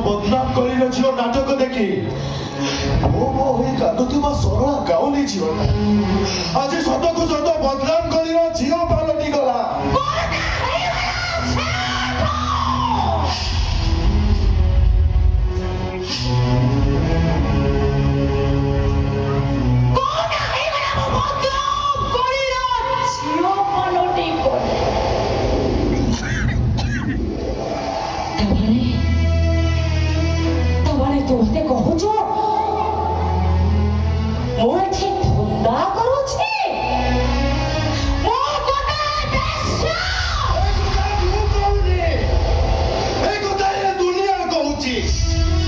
बदनाम कर झील नाटक देखी मो मो हो कांदुवा सरला गाउली झील आज सत को सत बदनाम कर झील पलटि गला तुमते कहू छो मो एठी धंदा करू छी मो कोटा बेस्या ए कोटा ये दुनिया कहू छी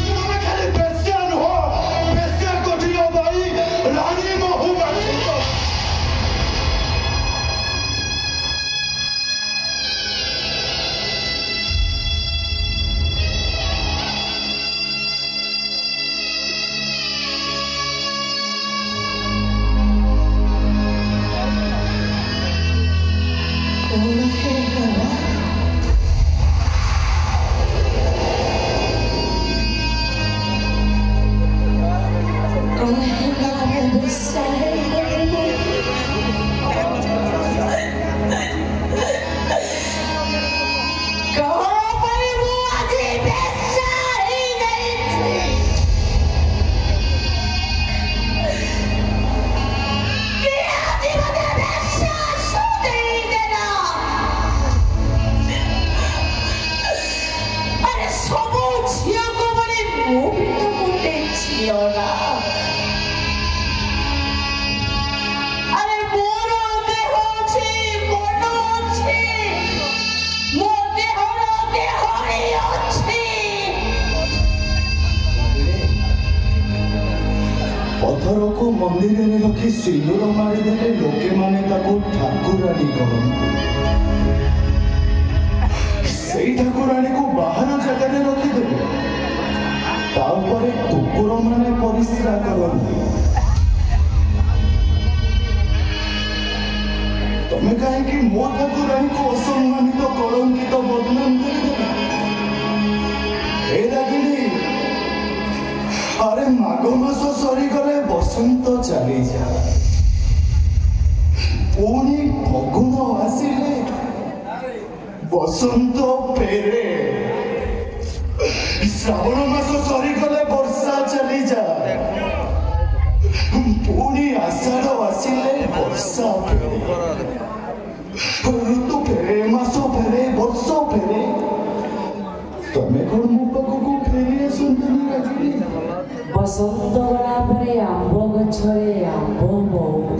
तुमे खाली बेस्या न हो बेस्या कोठियो भाई रानी महू बाठी तो पथर को मंदिर में रखी सिंदूर मारिदे लोके माने ताको ठाकुरानी कहते से ठाकुरानी को बाहर जगह रखीदे कुकुर माने परिश्रा करते तमें कहीं मो ठाकुरानी को असम्मानित कलंकित बदनाम कर अरे माघ मास सरी गले बसंत चली जाए पुणी फगुण आसिले बसंत फेरे श्रावण मास सरी गले वर्षा चली जाए पुणी आषाढ़ आसिले वर्षा फेरे ऋतु फेरे मास फेरे वर्ष फेरे तमें कौन मो पाखक फेरी आसतनी रागिनी बसंत गला परे आंब गछरे आंब बहु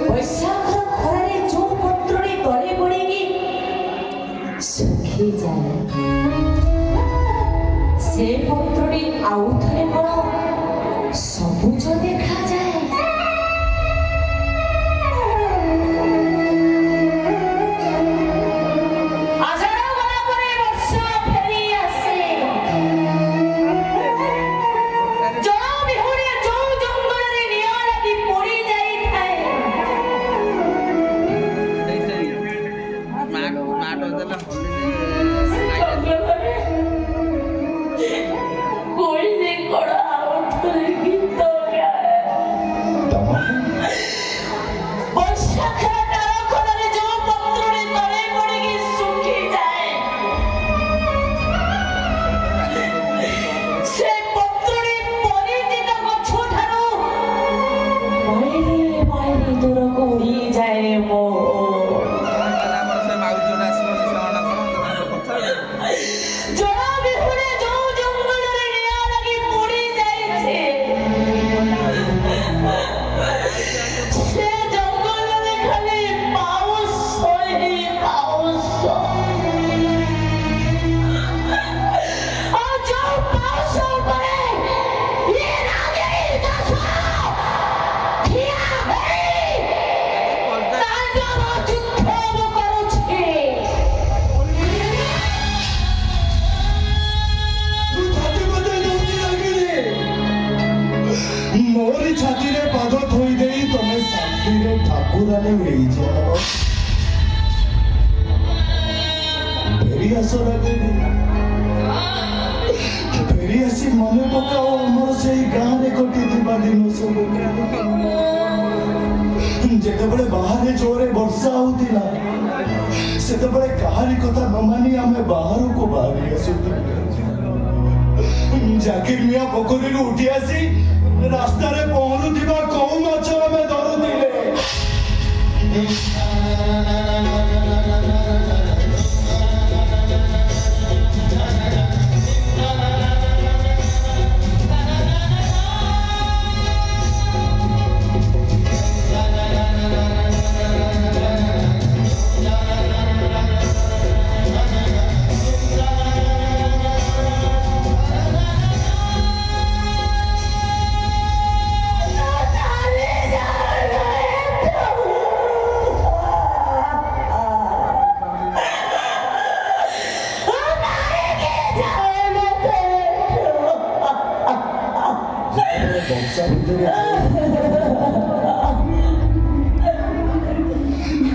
बैशाख खरारे जो पत्रड़ी तले पड़ेगी सुखी जाए से पत्रड़ी आउ थरे कौन सबुज देखा जाए ठाकुरानी आसरा फेरी आसी मन पकाओ आमर से गाँव कटि दिन सब जितेबले बाहर जोरे वर्षा होता से कहारी कथा न मानी आम बाहर को बाहरी आसु जाकिर मिया पोखरी उठी आसी रास्ता पहुंचुवा कौ माछ आम धरुले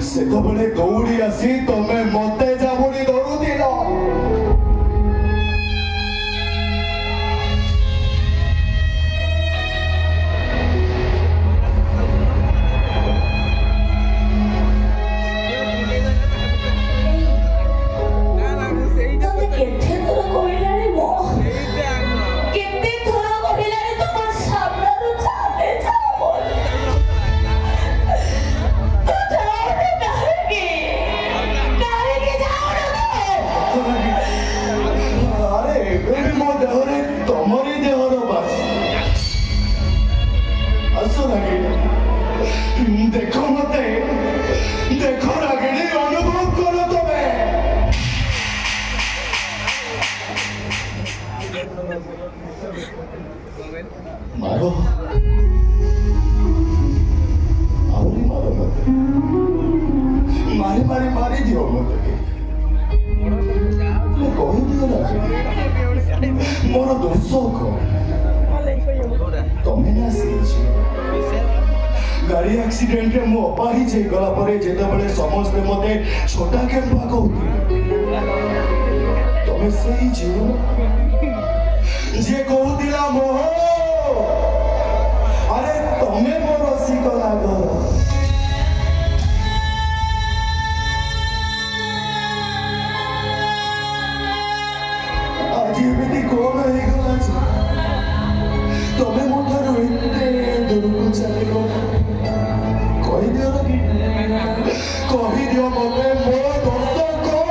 से दौड़ी आसी तमें मते जाबुड़ी धरुदिल देखो मते देखो रागिणी अनुभव करो तुम्हें मारो आवरी मारो मते मारी दियो मते कही दियो रागिणी मोर दोष कौन तमें ना सीखी गाड़ी एक्सीडेंट रे मु अपाहिज हो गला परे जेतेबेले समस्त मते छोटा केम्पा कहउती तमे सही जीव जे कहउतिला मोह अरे तमे मोर रसिक लाग आज एमिति कोन हो गला तमे मोठारो एते दूर को चलिलो कही दियो मते मो दोस्त को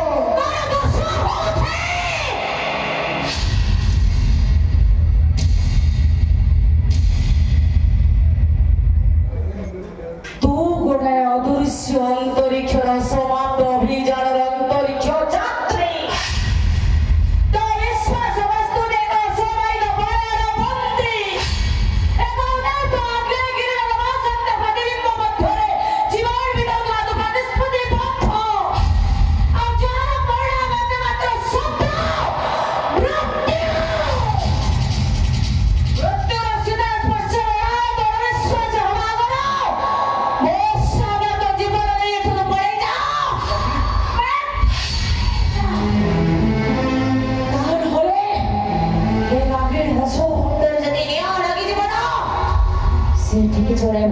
तू गोटे अदृश्य अंतरिक्षर समाप्त अभियान अंतरिक्ष यात्री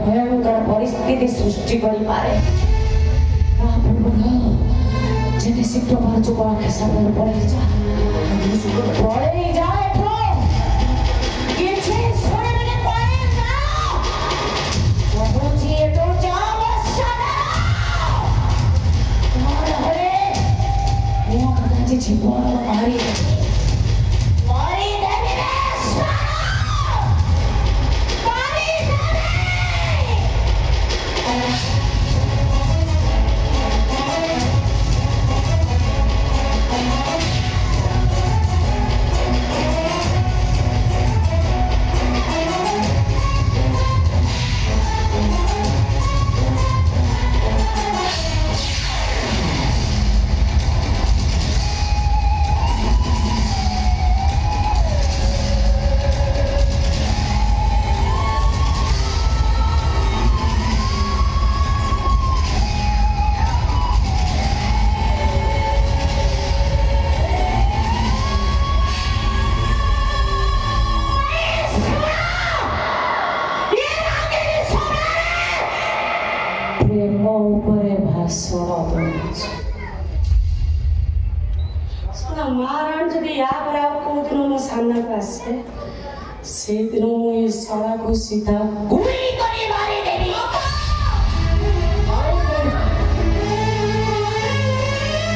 भयंकर परिस्थिति सृष्टि कर पारे जेने शीघ्र बाहर चुका आंखें सामने पड़े जाए तो किसी सोने में पड़े जाओ पहुंची तो जाओ वो कदाचित जीवन मारी ମୋ ଉପରେ ଭାଷଣ ଦେଉଛି। ଶୁଣ ମହାରାଣୀ ଯଦି ୟା ପରେ ଆଉ କୋଉ ଦିନ ମୋ ସାମ୍ନାକୁ ଆସିବେ ସେଇଦିନ ମୁଁ ଏ ଶଳାକୁ ସିଧା ଗୁଳି